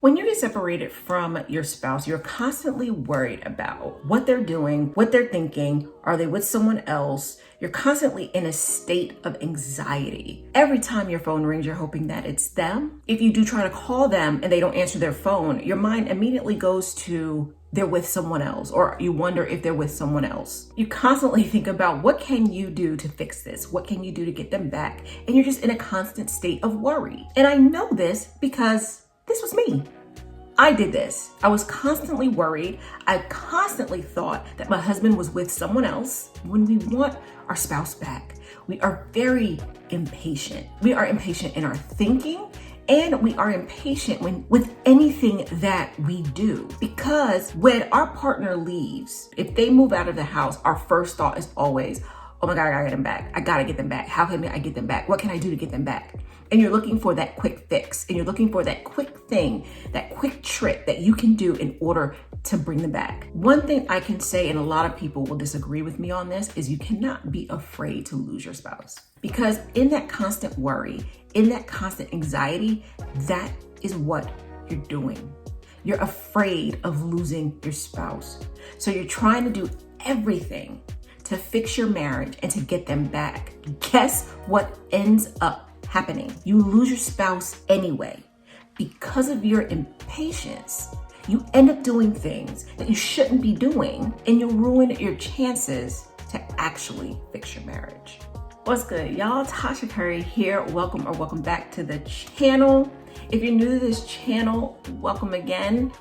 When you get separated from your spouse, you're constantly worried about what they're doing, what they're thinking. Are they with someone else? You're constantly in a state of anxiety. Every time your phone rings, you're hoping that it's them. If you do try to call them and they don't answer their phone, your mind immediately goes to they're with someone else, or you wonder if they're with someone else. You constantly think about what can you do to fix this? What can you do to get them back? And you're just in a constant state of worry. And I know this because this was me. I did this. I was constantly worried. I constantly thought that my husband was with someone else. When we want our spouse back, we are very impatient. We are impatient in our thinking, and we are impatient with anything that we do. Because when our partner leaves, if they move out of the house, our first thought is always, oh my God, I gotta get them back. I gotta get them back. How can I get them back? What can I do to get them back? And you're looking for that quick fix, and you're looking for that quick thing, that quick trick that you can do in order to bring them back. One thing I can say, and a lot of people will disagree with me on this, is you cannot be afraid to lose your spouse. Because in that constant worry, in that constant anxiety, that is what you're doing. You're afraid of losing your spouse. So you're trying to do everything to fix your marriage and to get them back. Guess what ends up happening? You lose your spouse anyway. Because of your impatience, you end up doing things that you shouldn't be doing, and you ruin your chances to actually fix your marriage. What's good, y'all? Tasha Curry here. Welcome back to the channel. If you're new to this channel, welcome again.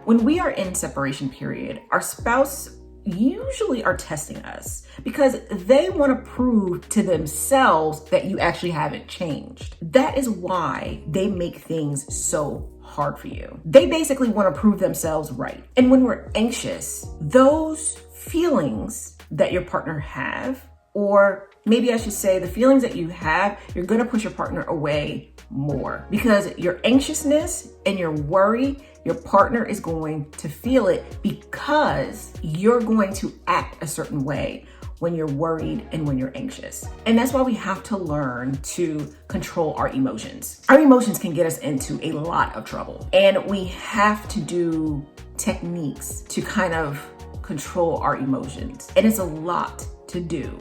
When we are in separation period, our spouse usually are testing us because they want to prove to themselves that you actually haven't changed. That is why they make things so hard for you. They basically want to prove themselves right. And when we're anxious, those feelings that your partner have, or maybe I should say the feelings that you have, you're going to push your partner away more because your anxiousness and your worry, your partner is going to feel it because you're going to act a certain way when you're worried and when you're anxious. And that's why we have to learn to control our emotions. Our emotions can get us into a lot of trouble, and we have to do techniques to kind of control our emotions. And it's a lot to do,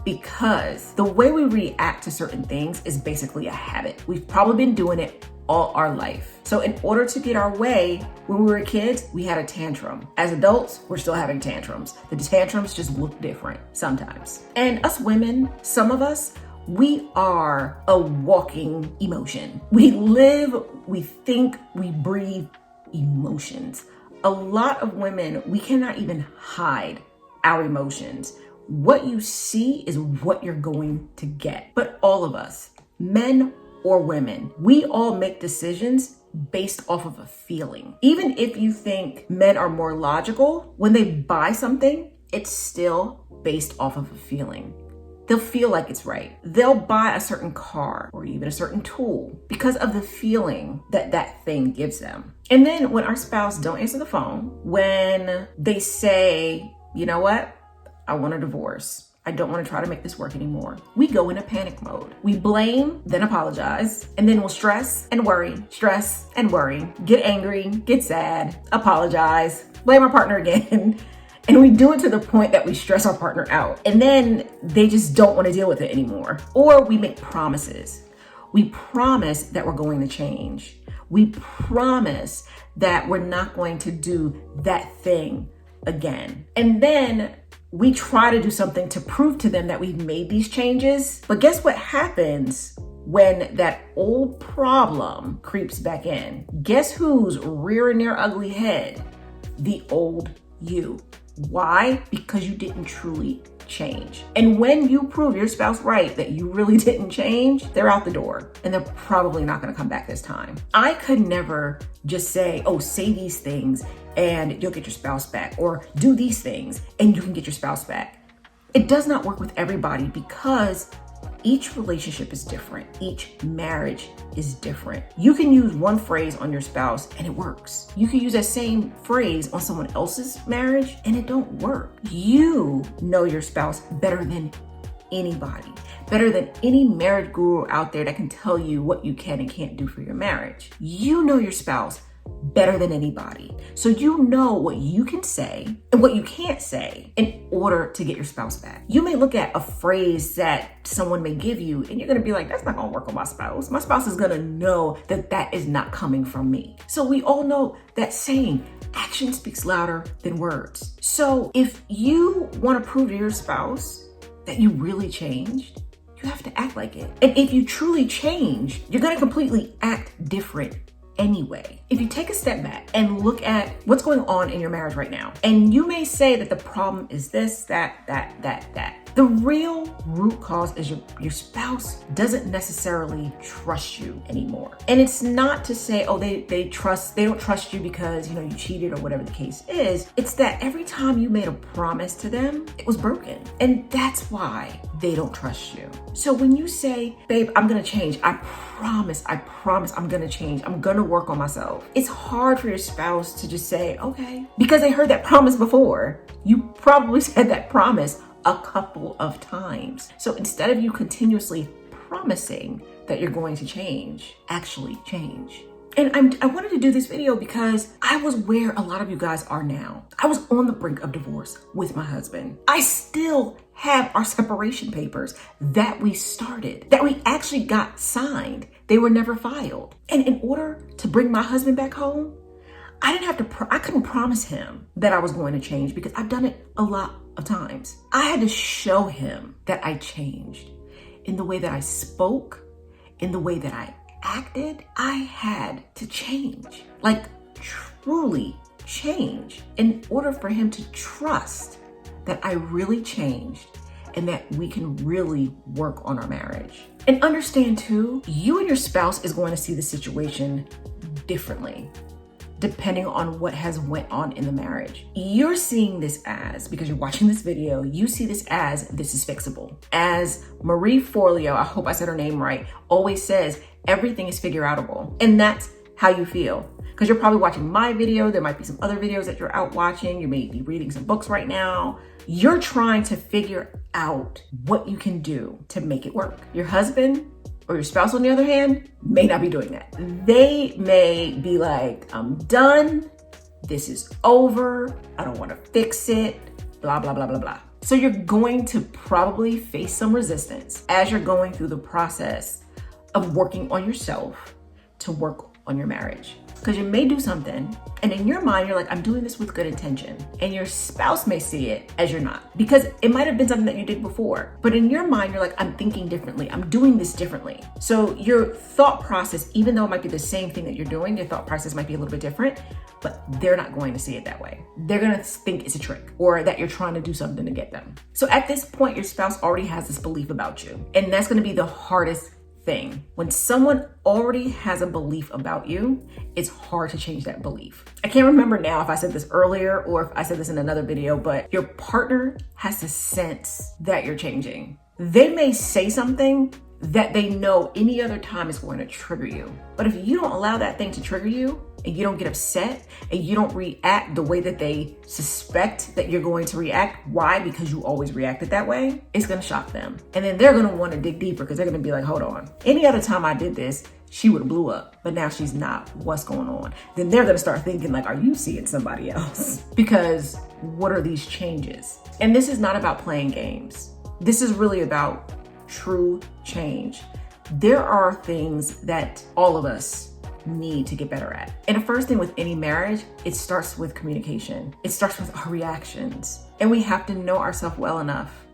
because the way we react to certain things is basically a habit. We've probably been doing it all our life. So in order to get our way, when we were kids, we had a tantrum. As adults, we're still having tantrums. The tantrums just look different sometimes. And us women, some of us, we are a walking emotion. We live, we think, we breathe emotions. A lot of women, we cannot even hide our emotions. What you see is what you're going to get. But all of us, men or women, we all make decisions based off of a feeling. Even if you think men are more logical, when they buy something, it's still based off of a feeling. They'll feel like it's right. They'll buy a certain car or even a certain tool because of the feeling that that thing gives them. And then when our spouse don't answer the phone, when they say, you know what? I want a divorce. I don't want to try to make this work anymore. We go into panic mode. We blame, then apologize, and then we'll stress and worry, get angry, get sad, apologize, blame our partner again. And we do it to the point that we stress our partner out. And then they just don't want to deal with it anymore. Or we make promises. We promise that we're going to change. We promise that we're not going to do that thing again. And then we try to do something to prove to them that we've made these changes. But guess what happens when that old problem creeps back in? Guess who's rearing their ugly head? The old you. Why? Because you didn't truly change. And when you prove your spouse right that you really didn't change, they're out the door, and they're probably not going to come back this time. I could never just say, oh, say these things and you'll get your spouse back, or do these things and you can get your spouse back. It does not work with everybody because each relationship is different. Each marriage is different. You can use one phrase on your spouse and it works. You can use that same phrase on someone else's marriage and it don't work. You know your spouse better than anybody, better than any marriage guru out there that can tell you what you can and can't do for your marriage. You know your spouse better than anybody. So you know what you can say and what you can't say in order to get your spouse back. You may look at a phrase that someone may give you and you're gonna be like, that's not gonna work on my spouse. My spouse is gonna know that that is not coming from me. So we all know that saying, action speaks louder than words. So if you wanna prove to your spouse that you really changed, you have to act like it. And if you truly change, you're gonna completely act different anyway. If you take a step back and look at what's going on in your marriage right now, and you may say that the problem is this, that. The real root cause is your spouse doesn't necessarily trust you anymore. And it's not to say, oh, they don't trust you because, you cheated or whatever the case is. It's that every time you made a promise to them, it was broken. And that's why they don't trust you. So when you say, babe, I'm gonna change, I promise I'm gonna change, I'm gonna work on myself, it's hard for your spouse to just say, okay, because they heard that promise before. You probably said that promise a couple of times. So instead of you continuously promising that you're going to change, actually change. And I wanted to do this video because I was where a lot of you guys are now. I was on the brink of divorce with my husband. I still have our separation papers that we started, that we actually got signed. They were never filed. And in order to bring my husband back home, I couldn't promise him that I was going to change because I've done it a lot of times. I had to show him that I changed in the way that I spoke, in the way that I acted. I had to change, like truly change, in order for him to trust that I really changed and that we can really work on our marriage. And understand too, you and your spouse is going to see the situation differently depending on what has went on in the marriage. You're seeing this as, because you're watching this video, you see this as, this is fixable. As Marie Forleo, I hope I said her name right, always says, everything is figure outable. And that's how you feel. Because you're probably watching my video, there might be some other videos that you're out watching, you may be reading some books right now. You're trying to figure out what you can do to make it work. Your husband or your spouse, on the other hand, may not be doing that. They may be like, I'm done, this is over, I don't want to fix it, blah, blah, blah, blah, blah. So you're going to probably face some resistance as you're going through the process of working on yourself to work on your marriage. Because you may do something, and in your mind, you're like, I'm doing this with good intention. And your spouse may see it as you're not. Because it might have been something that you did before. But in your mind, you're like, I'm thinking differently. I'm doing this differently. So your thought process, even though it might be the same thing that you're doing, your thought process might be a little bit different, but they're not going to see it that way. They're going to think it's a trick or that you're trying to do something to get them. So at this point, your spouse already has this belief about you. And that's going to be the hardest thing. When someone already has a belief about you, it's hard to change that belief. I can't remember now if I said this earlier or if I said this in another video, but your partner has to sense that you're changing. They may say something that they know any other time is going to trigger you. But if you don't allow that thing to trigger you, and you don't get upset, and you don't react the way that they suspect that you're going to react, why? Because you always reacted that way, it's gonna shock them. And then they're gonna wanna dig deeper because they're gonna be like, hold on. Any other time I did this, she would have blew up, but now she's not. What's going on? Then they're gonna start thinking like, are you seeing somebody else? Because what are these changes? And this is not about playing games. This is really about true change. There are things that all of us need to get better at. And the first thing with any marriage, it starts with communication. It starts with our reactions. And we have to know ourselves well enough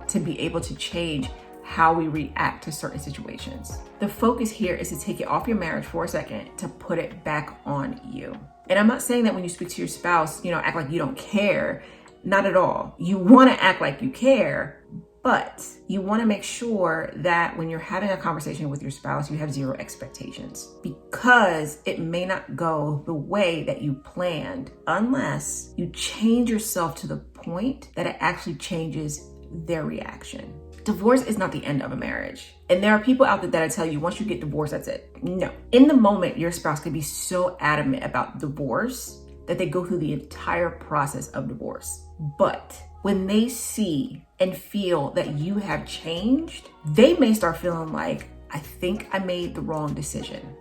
to be able to change how we react to certain situations. The focus here is to take it off your marriage for a second to put it back on you. And I'm not saying that when you speak to your spouse, act like you don't care. Not at all. You want to act like you care, but you want to make sure that when you're having a conversation with your spouse, you have zero expectations, because it may not go the way that you planned unless you change yourself to the point that it actually changes their reaction. Divorce is not the end of a marriage. And there are people out there that tell you once you get divorced, that's it. No. In the moment, your spouse could be so adamant about divorce that they go through the entire process of divorce. But when they see and feel that you have changed, they may start feeling like, I think I made the wrong decision.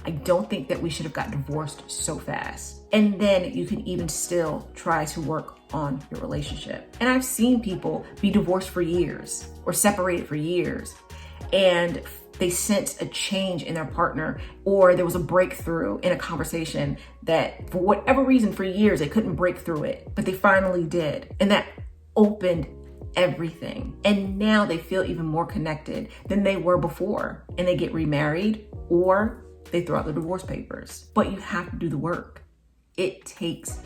I don't think that we should have gotten divorced so fast. And then you can even still try to work on your relationship. And I've seen people be divorced for years or separated for years, and they sense a change in their partner, or there was a breakthrough in a conversation that for whatever reason for years they couldn't break through it, but they finally did. And that opened everything. And now they feel even more connected than they were before, and they get remarried or they throw out the divorce papers. But you have to do the work. It takes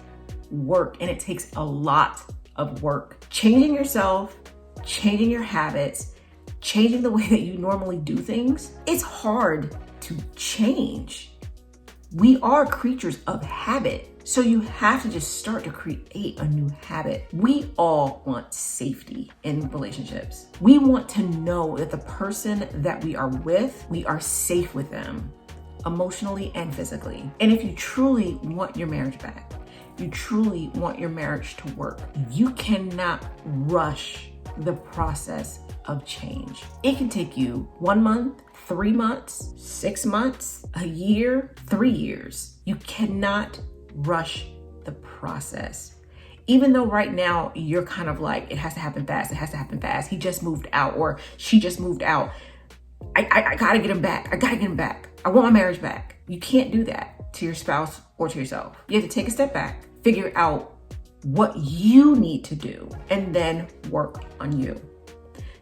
work, and it takes a lot of work. Changing yourself, changing your habits, changing the way that you normally do things, it's hard to change. We are creatures of habit. So you have to just start to create a new habit. We all want safety in relationships. We want to know that the person that we are with, we are safe with them, emotionally and physically. And if you truly want your marriage back, you truly want your marriage to work, you cannot rush the process of change. It can take you 1 month, 3 months, 6 months, a year, 3 years. You cannot rush the process. Even though right now you're kind of like, it has to happen fast, it has to happen fast. He just moved out or she just moved out. I gotta get him back. I gotta get him back. I want my marriage back. You can't do that to your spouse or to yourself. You have to take a step back, figure out what you need to do, and then work on you.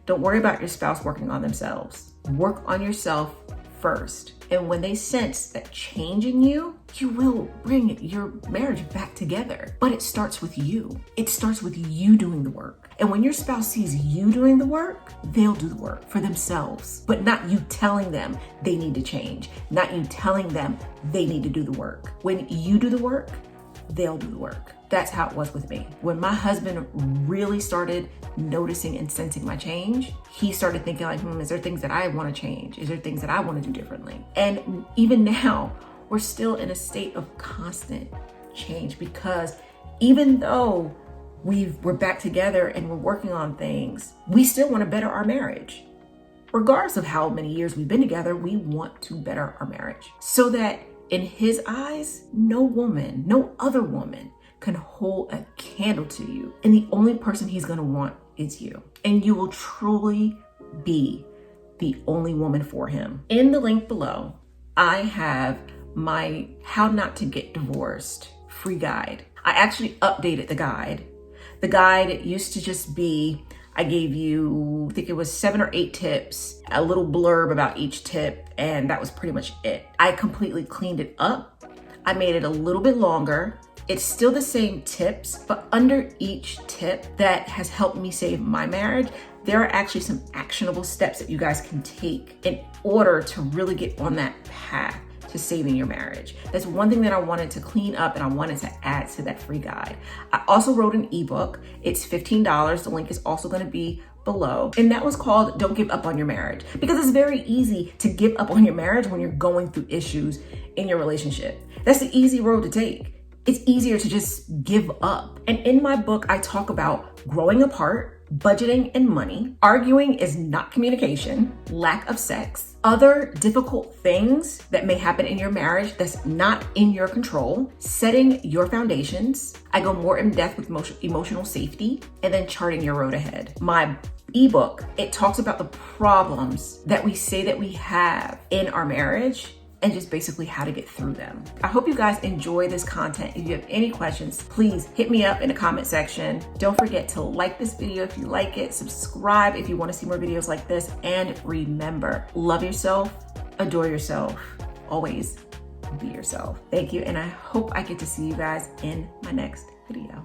Don't worry about your spouse working on themselves. Work on yourself first. And when they sense that change in you, you will bring your marriage back together. But it starts with you. It starts with you doing the work. And when your spouse sees you doing the work, they'll do the work for themselves, but not you telling them they need to change, not you telling them they need to do the work. When you do the work, they'll do the work. That's how it was with me. When my husband really started noticing and sensing my change, he started thinking like, is there things that I want to change? Is there things that I want to do differently? And even now, we're still in a state of constant change, because even though we're back together and we're working on things, we still want to better our marriage. Regardless of how many years we've been together, we want to better our marriage so that in his eyes, no woman, no other woman can hold a candle to you. And the only person he's gonna want is you. And you will truly be the only woman for him. In the link below, I have my How Not to Get Divorced free guide. I actually updated the guide. The guide used to just be, I gave you, I think it was 7 or 8 tips, a little blurb about each tip, and that was pretty much it. I completely cleaned it up. I made it a little bit longer. It's still the same tips, but under each tip that has helped me save my marriage, there are actually some actionable steps that you guys can take in order to really get on that path to saving your marriage. That's one thing that I wanted to clean up, and I wanted to add to that free guide. I also wrote an ebook. It's $15. The link is also going to be below. And that was called Don't Give Up on Your Marriage, because it's very easy to give up on your marriage when you're going through issues in your relationship. That's the easy road to take. It's easier to just give up. And in my book, I talk about growing apart, budgeting and money, arguing is not communication, lack of sex, other difficult things that may happen in your marriage that's not in your control, setting your foundations. I go more in depth with emotional safety, and then charting your road ahead. My ebook, it talks about the problems that we say that we have in our marriage, and just basically how to get through them. I hope you guys enjoy this content. If you have any questions, please hit me up in the comment section. Don't forget to like this video if you like it, subscribe if you want to see more videos like this, and remember, love yourself, adore yourself, always be yourself. Thank you, and I hope I get to see you guys in my next video.